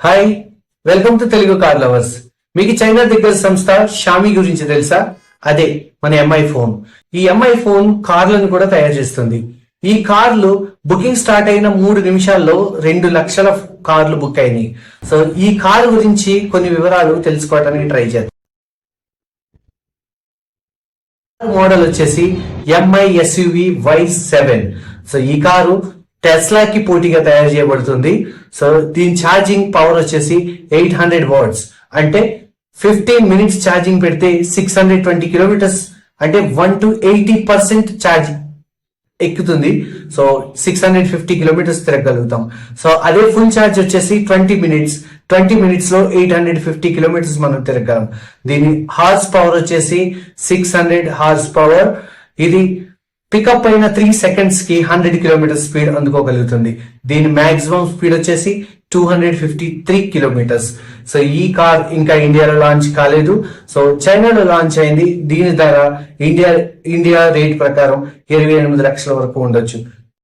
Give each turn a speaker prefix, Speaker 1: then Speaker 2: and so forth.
Speaker 1: Hi, welcome to Telugu car lovers. మీకు China దిగ్గజ సంస్థ షామీ గురించి తెలుసా? అదే మన ఎంఐ ఫోన్. ఈ ఎంఐ ఫోన్ కార్లను కూడా తయారు చేస్తుంది. ఈ కార్లు బుకింగ్ స్టార్ట్ అయిన 3 నిమిషాల్లో 2 లక్షల కార్లు బుక్ అయినాయి. సో ఈ కార్ గురించి కొన్ని వివరాలు తెలుసుకోవడానికి ట్రై చేద్దాం. మోడల్ వచ్చేసి ఎంఐ ఎస్యూవి Y7. సో ఈ కారు టెస్లాకి పోటీగా తయారు చేయబడుతుంది. సో దీని ఛార్జింగ్ పవర్ వచ్చేసి 800 వాట్స్, అంటే 15 మినిట్స్ ఛార్జింగ్ పెడితే 620 కిలోమీటర్స్, అంటే 1 to 80% ఛార్జింగ్ ఎక్కుతుంది. సో 650 కిలోమీటర్స్ తిరగలుగుతాం. సో అదే ఫుల్ ఛార్జ్ వచ్చేసి 20 మినిట్స్ లో 850 కిలోమీటర్స్ మనం తిరగలం. దీని హార్స్ పవర్ వచ్చేసి 600 హార్స్ పవర్. ఇది పికప్ అయిన 3 సెకండ్స్ కి 100 కిలోమీటర్స్ స్పీడ్ అందుకోగలుగుతుంది. దీని మాక్సిమం స్పీడ్ వచ్చేసి 253 కిలోమీటర్స్. సో ఈ కార్ ఇంకా ఇండియాలో లాంచ్ కాలేదు. సో చైనాలో లాంచ్ అయింది. దీని ధర ఇండియా రేట్ ప్రకారం 28 లక్షల వరకు ఉండొచ్చు.